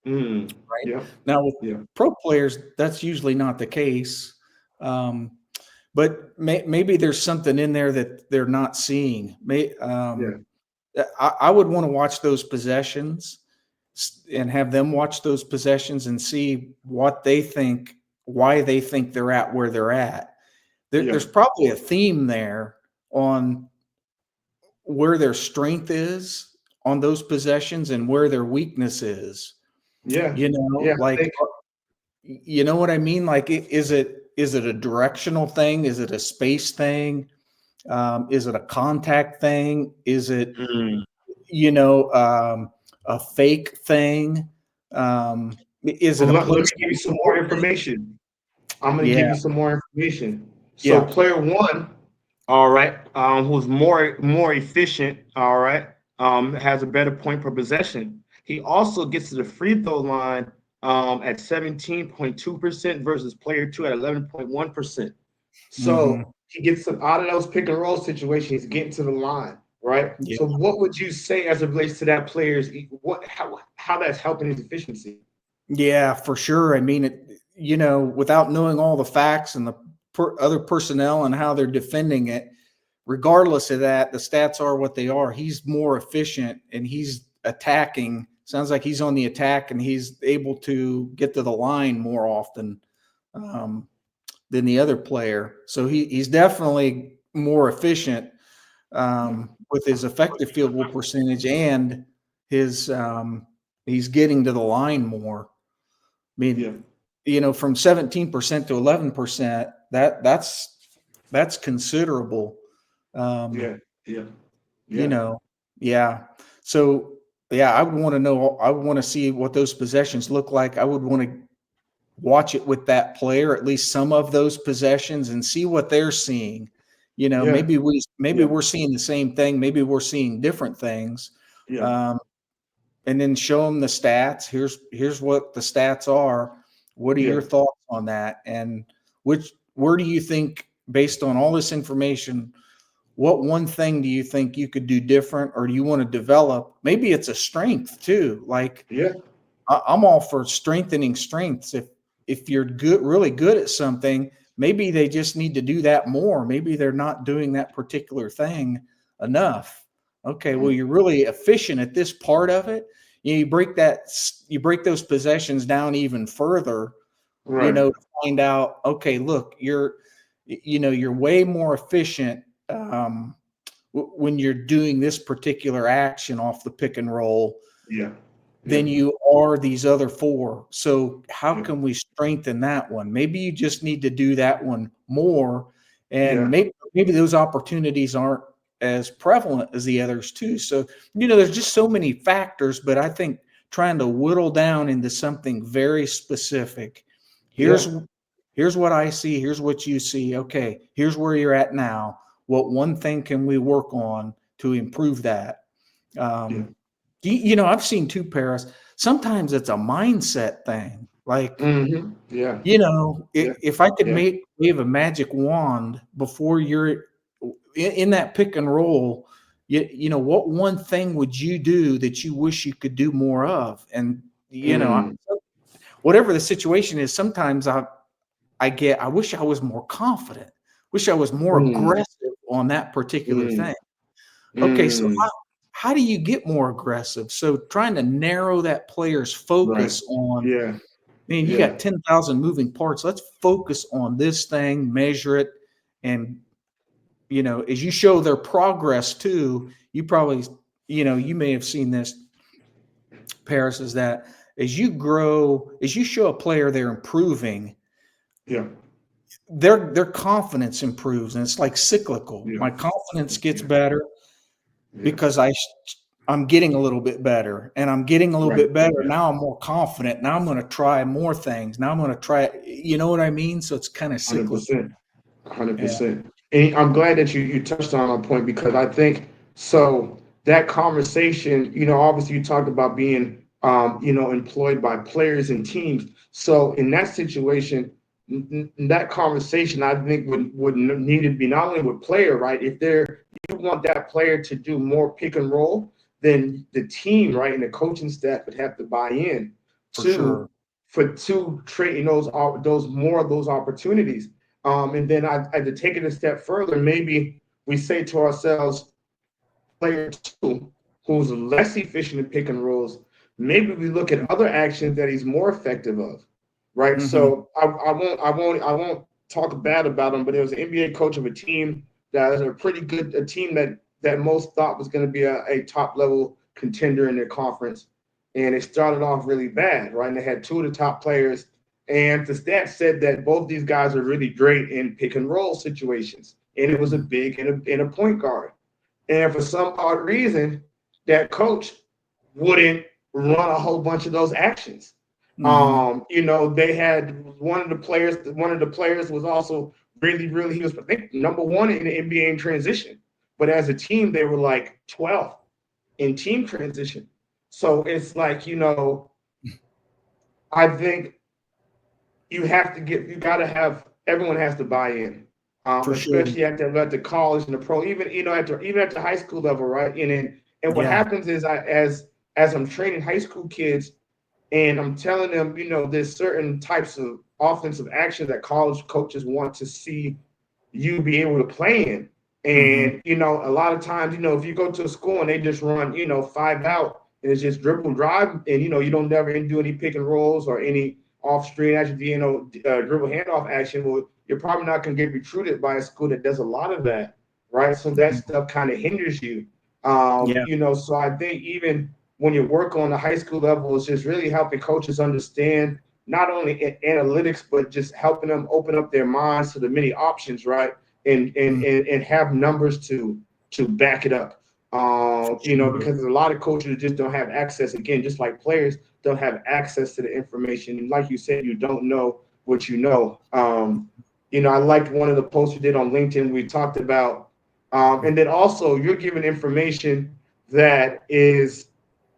Right. Yep. Now with Yeah. pro players, that's usually not the case. Um, but maybe there's something in there that they're not seeing. Yeah. I would want to watch those possessions and have them watch those possessions and see what they think, why they think they're at where they're at. Yeah. There's probably a theme there on where their strength is on those possessions and where their weakness is. Yeah. You know, Yeah. I like think. you know what I mean? Like, is it a directional thing? Is it a space thing? Is it a contact thing? Is it Mm. you know a fake thing? Is Well, it a let me place give you some more thing? information. I'm going to give Yeah, you some more information. So yeah, player one, all right, who's more efficient, all right, has a better point per possession. He also gets to the free throw line at 17.2% versus player two at 11.1%. hmm So he gets out of those pick and roll situations, he's getting to the line. right? Yeah. So what would you say as it relates to that player's what how that's helping his efficiency? Yeah, for sure. I mean, without knowing all the facts and the other personnel and how they're defending it, regardless of that, the stats are what they are. He's more efficient and he's attacking. Sounds like he's on the attack and he's able to get to the line more often um, than the other player. So he's definitely more efficient Yeah, with his effective field goal percentage and his he's getting to the line more. I yeah, mean, from 17% to 11%, that's considerable. Um, yeah, yeah, you yeah, know, yeah. So yeah, I would want to know. I would want to see what those possessions look like. I would want to watch it with that player, at least some of those possessions, and see what they're seeing. yeah, Maybe yeah, we're seeing the same thing. Maybe we're seeing different things. yeah, Um, and then show them the stats. Here's what the stats are. What are yeah, your thoughts on that? And where do you think, based on all this information, what one thing do you think you could do different, or do you want to develop? Maybe it's a strength too. Like yeah, I'm all for strengthening strengths. If you're good, really good at something, maybe they just need to do that more. Maybe they're not doing that particular thing enough. Okay, well, mhm, you're really efficient at this part of it. You break those possessions down even further, right, to find out, okay, look, you're way more efficient when you're doing this particular action off the pick and roll yeah, yeah, than you are these other four. So how yeah, can we strengthen that one? Maybe you just need to do that one more, and yeah, maybe those opportunities aren't as prevalent as the others too. So there's just so many factors, but I think trying to whittle down into something very specific. yeah, Here's here's what I see. Here's what you see. Okay, here's where you're at now. What one thing can we work on to improve that? yeah, Um, I've seen two Paris. Sometimes it's a mindset thing. Like, yeah, yeah, if I could yeah, wave a magic wand before you're in that pick and roll, what one thing would you do that you wish you could do more of? And, mm, whatever the situation is, sometimes I wish I was more confident, wish I was more mm, aggressive on that particular mm, thing. Okay, so mm, how do you get more aggressive? So trying to narrow that player's right, focus on, yeah, man, you yeah, got 10,000 moving parts. Let's focus on this thing, measure it, and as you show their progress too, you probably, you may have seen this, Paris, is that as you grow, as you show a player they're improving, yeah, their confidence improves, and it's like cyclical. yeah, My confidence gets yeah, better yeah, because I'm getting a little bit better, and I'm getting a little right, bit better. yeah. Now I'm more confident. Now I'm going to try more things. Now I'm going to try, you know what I mean? So it's kind of Hundred cyclical. percent, hundred Yeah. percent. And I'm glad that you touched on a point because I think so that conversation, obviously you talked about being, employed by players and teams. So in that situation, that conversation I think would need to be not only with player, right? If you want that player to do more pick and roll, then the team, right, and the coaching staff would have to buy in For to sure. creating those more of those opportunities. And then I to take it a step further, maybe we say to ourselves, player two, who's less efficient in pick and rolls, maybe we look at other actions that he's more effective of, right? Hmm. So I won't talk bad about him, but there was an NBA coach of a team that is a team that most thought was going to be a top level contender in their conference, and it started off really bad, right? And they had two of the top players, and the stats said that both these guys are really great in pick and roll situations, and it was a big in a point guard. And for some odd reason, that coach wouldn't run a whole bunch of those actions. Hmm. They had one of the players was also really, really, he was, I think, number one in the NBA in transition. But as a team, they were like 12th in team transition. So it's like, I think you got to have, everyone has to buy in. For sure. especially at the college and the pro, even even at the high school level, right? And what Yeah. happens is as I'm training high school kids and I'm telling them, there's certain types of offensive action that college coaches want to see you be able to play in. Hmm. And a lot of times, if you go to a school and they just run, 5 out and it's just dribble and drive, and you don't never do any pick and rolls or any off screen action, dribble handoff action. Well, you're probably not going to get recruited by a school that does a lot of that, right? So that stuff kind of hinders you. Yeah. So I think even when you work on the high school level, it's just really helping coaches understand not only analytics, but just helping them open up their minds to the many options, right? Mm, And have numbers to back it up. for sure. Because there's a lot of coaches that just don't have access. Again, just like players don't have access to the information. And like you said, you don't know what you know. I liked one of the posts you did on LinkedIn. We talked about, and then also you're giving information that is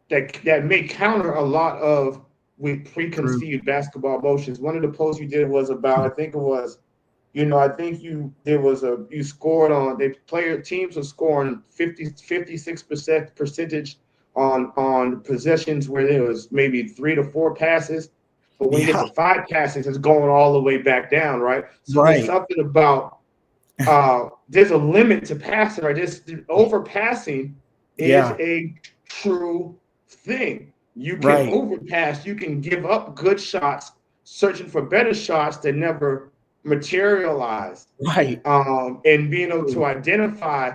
that may counter a lot of with True. preconceived basketball motions. One of the posts you did was about, I think it was, I think you scored on they player teams were scoring 56% percentage on possessions where there was maybe 3 to 4 passes. But when you get Yeah. to 5 passes, it's going all the way back down, right? So there's Right. something about there's a limit to passing, right? This overpassing is Yeah. a true thing. You can Right. overpass, you can give up good shots, searching for better shots that never materialize. Right. And being able True. to identify,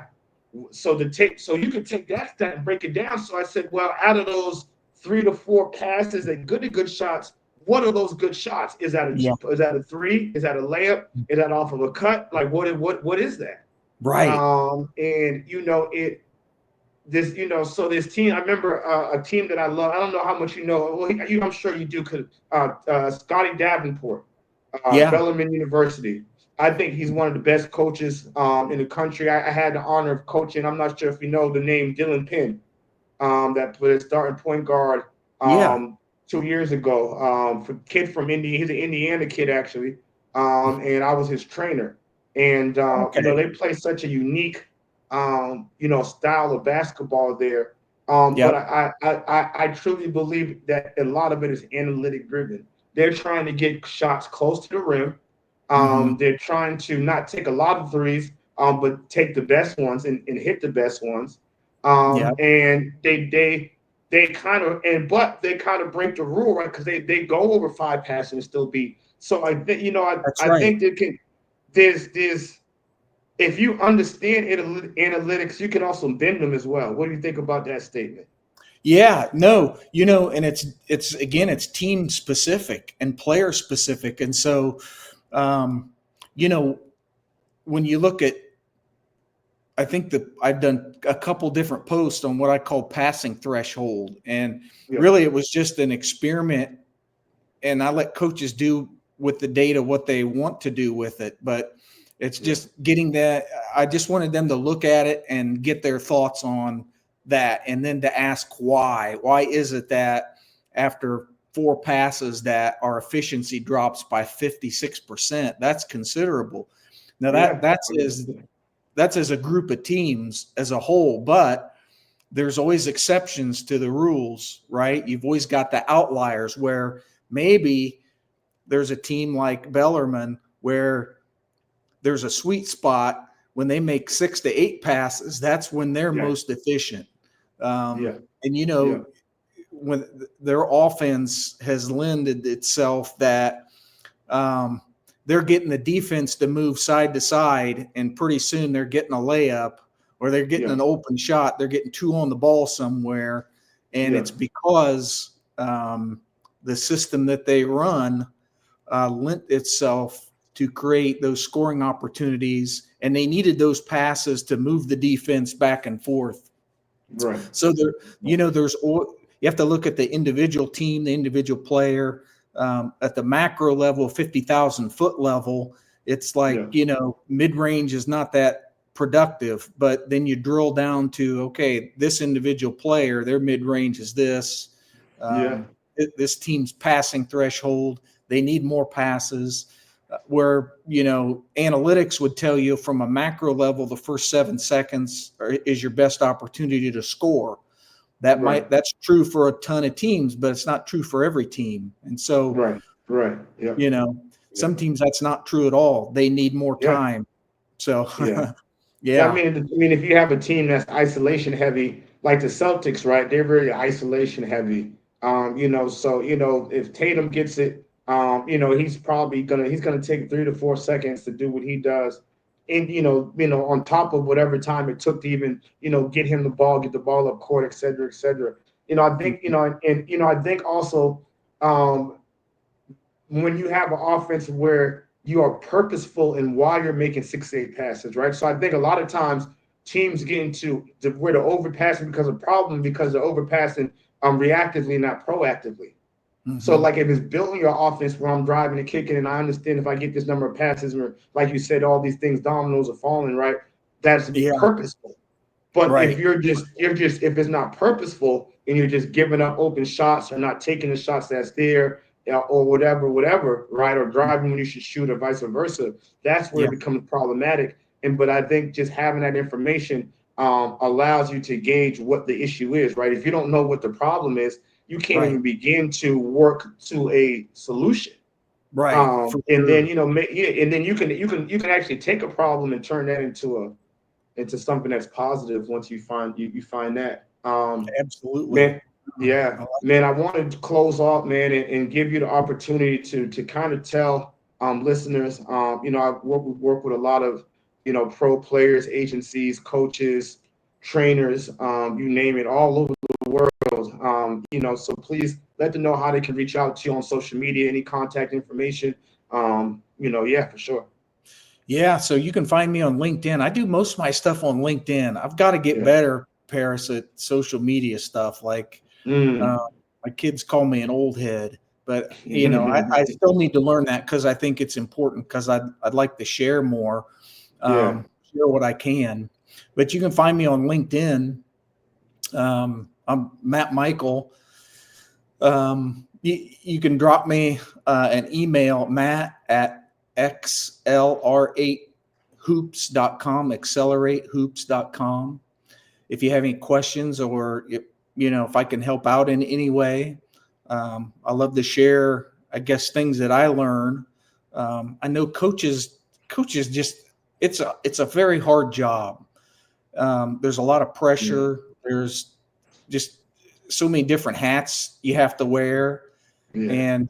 so you can take that stat and break it down. So I said, well, out of those 3 to 4 passes and good shots, what are those good shots? Yeah. Is that a three? Is that a layup? Is that off of a cut? Like what is that? Right. And so this team, I remember a team that I love. I don't know how much you know. Well, I'm sure you do, because Scotty Davenport, Yeah. Bellarmine University. I think he's one of the best coaches in the country. I had the honor of coaching. I'm not sure if you know the name Dylan Penn, that played starting point guard Yeah. 2 years ago. For kid from India, he's an Indiana kid actually, and I was his trainer. And Okay. they play such a unique, style of basketball there. But Yep. I truly believe that a lot of it is analytic driven. They're trying to get shots close to the rim. Hmm. They're trying to not take a lot of threes, but take the best ones and hit the best ones. Yeah. And they kind of but they kind of break the rule, right? Because they go over 5 passes and still beat. So I think That's I right. think there's if you understand analytics, you can also bend them as well. What do you think about that statement? Yeah, no, and it's again, it's team specific and player specific. And so, um, you know, when you look at, I think that I've done a couple different posts on what I call passing threshold. And Yeah, really it was just an experiment, and I let coaches do with the data what they want to do with it. But it's yeah, just getting that. I just wanted them to look at it and get their thoughts on that, and then to ask why. Why is it that after 4 passes that our efficiency drops by 56%? That's considerable. Now yeah. that's as a group of teams as a whole, but there's always exceptions to the rules, right? You've always got the outliers where maybe there's a team like Bellarmine where there's a sweet spot when they make 6 to 8 passes. That's when they're Yeah, most efficient. yeah, And yeah, when their offense has lended itself that um, they're getting the defense to move side to side, and pretty soon they're getting a layup or they're getting yeah, an open shot. They're getting two on the ball somewhere, and yeah, it's because the system that they run lent itself to create those scoring opportunities, and they needed those passes to move the defense back and forth. right. So there's you have to look at the individual team, the individual player. At the macro level, 50,000 foot level, it's like, Yeah, mid range is not that productive. But then you drill down to, okay, this individual player, their mid range is this. yeah, This team's passing threshold, they need more passes. where, analytics would tell you from a macro level, the first 7 seconds is your best opportunity to score. Right. That's true for a ton of teams, but it's not true for every team. And so, Right. Right. Yeah. you know, Yeah. some teams that's not true at all. They need more Yeah. time. So, Yeah. Yeah, yeah, if you have a team that's isolation heavy, like the Celtics, right? They're very isolation heavy. So if Tatum gets it, he's gonna take 3 to 4 seconds to do what he does, and on top of whatever time it took to even get him the ball, get the ball up court, et cetera, et cetera. I think I think also um, when you have an offense where you are purposeful in why you're making 6 to 8 passes, right? So I think a lot of times teams get into where they're overpassing because of problem because they're overpassing reactively, not proactively. So hmm like if it's building your offense where I'm driving and kicking, and I understand if I get this number of passes, or like you said, all these things, dominoes are falling, right? That's yeah, purposeful. But if right, you're just if it's not purposeful and you're just giving up open shots or not taking the shots that's there, or whatever, right? Or driving when you should shoot or vice versa, that's where yeah, it becomes problematic. But I think just having that information allows you to gauge what the issue is, right? If you don't know what the problem is, you can't right, even begin to work to a solution. right, for And then sure. and then you can actually take a problem and turn that into something that's positive once you find that. Absolutely. Man, yeah, I like man, I wanted to close off, man, and give you the opportunity to kind of tell listeners. I've worked with a lot of pro players, agencies, coaches, trainers, you name it, all over the world. So please let them know how they can reach out to you on social media, any contact information. Yeah, for sure. Yeah, so you can find me on LinkedIn. I do most of my stuff on LinkedIn. I've got to get Yeah. better, Paris, at social media stuff. Like uh, Mm. my kids call me an old head, but I still need to learn that because I think it's important because I'd like to share more, Yeah. share what I can. But you can find me on LinkedIn. I'm Matt Michael. You can drop me an email, Matt at xlr8hoops.com, accelerate-hoops.com. If you have any questions or if I can help out in any way, I love to share, I guess, things that I learn. I know coaches just it's a very hard job. There's a lot of Yeah. pressure. There's just so many different hats you have to wear, Yeah. and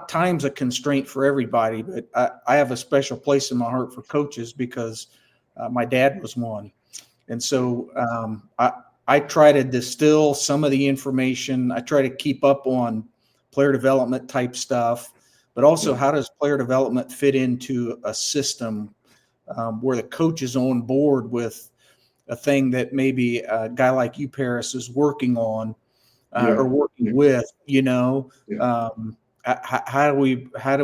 time's a constraint for everybody. But I have a special place in my heart for coaches because my dad was one, and so I try to distill some of the information. I try to keep up on player development type stuff, but also Yeah. how does player development fit into a system where the coach is on board with a thing that maybe a guy like you, Paris, is working on Yeah. or working Yeah. with. Yeah. Um, how do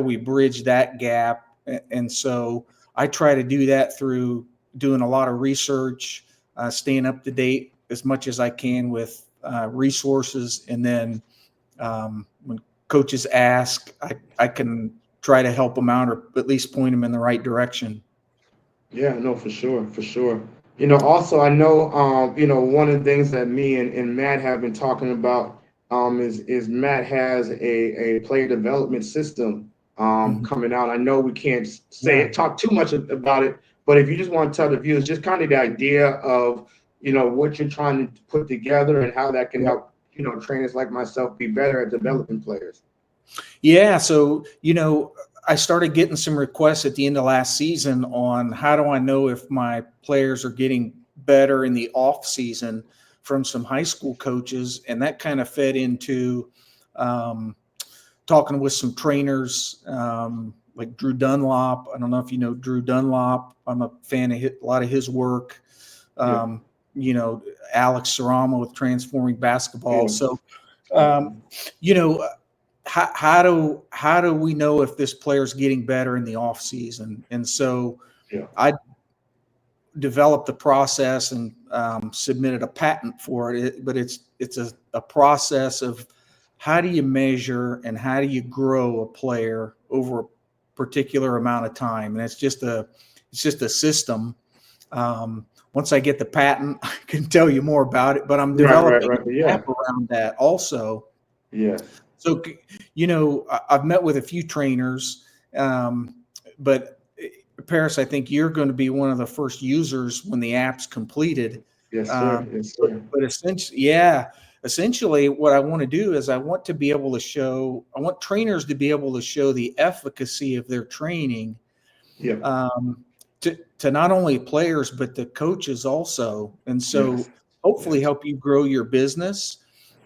we bridge that gap? And so I try to do that through doing a lot of research, staying up to date as much as I can with resources, and then when coaches ask, I can try to help them out or at least point them in the right direction. Yeah, no, for sure, for sure. Also, I know, one of the things that me and Matt have been talking about is Matt has a player development system Mhm. coming out. I know we can't say Yeah. it, talk too much about it, but if you just want to tell the viewers just kind of the idea of, what you're trying to put together and how that can Yep. help, trainers like myself be better at developing players. Yeah. So, I started getting some requests at the end of last season on how do I know if my players are getting better in the off season from some high school coaches. And that kind of fed into um, talking with some trainers like Drew Dunlop. I don't know if you know Drew Dunlop. I'm a fan of a lot of his work. Yeah, Um, Alex Sarama with Transforming Basketball. yeah, So, yeah, um, you know, how do we know if this player's getting better in the off season? And so yeah, I developed the process and submitted a patent for it. But it's a process of how do you measure and how do you grow a player over a particular amount of time, and it's just a system. Once I get the patent, I can tell you more about it, but I'm Right, developing right. But an yeah, app around that also. yes, So, I've met with a few trainers, um, but Paris, I think you're going to be one of the first users when the app's completed. yes, sir, yes, But, sir. but essentially, what I want to do is I want I want trainers to be able to show the efficacy of their training, Yep, um, to not only players but the coaches also, and yes, so hopefully yes. help you grow your business.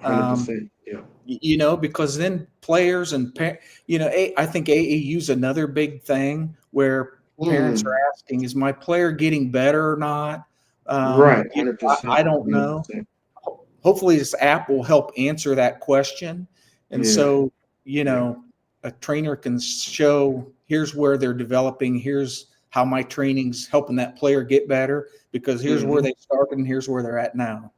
Um, 100%. Yeah. because then players and I think AAU is another big thing where parents are Mm, asking, is my player getting better or not? right. 100%. I don't know. 100%. Hopefully this app will help answer that question. And Yeah. so, Yeah. a trainer can show, here's where they're developing, here's how my training's helping that player get better, because here's where Hmm. they started and here's where they're at now.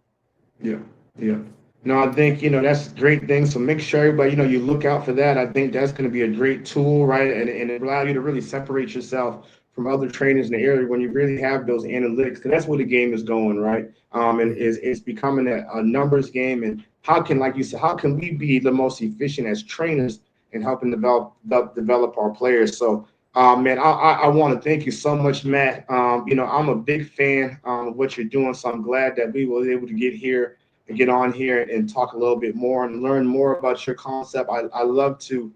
Yeah, yeah. No, I think, that's a great thing. So make sure everybody, you look out for that. I think that's going to be a great tool, right? And it allow you to really separate yourself from other trainers in the area when you really have those analytics, because that's where the game is going, right? And Mhm. it's becoming a numbers game. And how can, like you said, how can we be the most efficient as trainers in helping develop our players? So, man, I want to thank you so much, Matt. I'm a big fan of what you're doing, so I'm glad that we were able to get here and get on here and talk a little bit more and learn more about your concept. I love to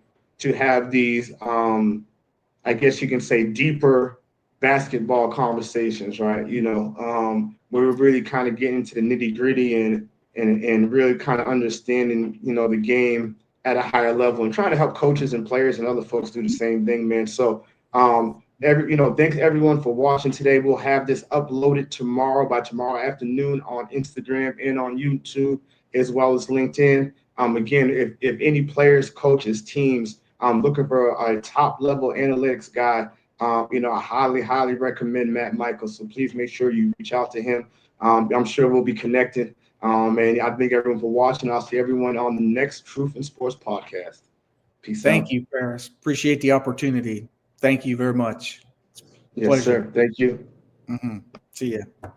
have these, I guess you can say, deeper basketball conversations, right? Where we're really kind of getting into the nitty gritty and really kind of understanding, the game at a higher level and trying to help coaches and players and other folks do the same thing, man. So, thanks everyone for watching today. We'll have this uploaded by tomorrow afternoon on Instagram and on YouTube as well as LinkedIn. Again, if any players, coaches, teams looking for a top level analytics guy, I highly, highly recommend Matt Michael. So please make sure you reach out to him. I'm sure we'll be connected. And I thank everyone for watching. I'll see everyone on the next Truth in Sports podcast. Peace Thank out. you, Paris. Appreciate the opportunity. Thank you very much. Yes, Pleasure. sir. Thank you. Mhm. See ya.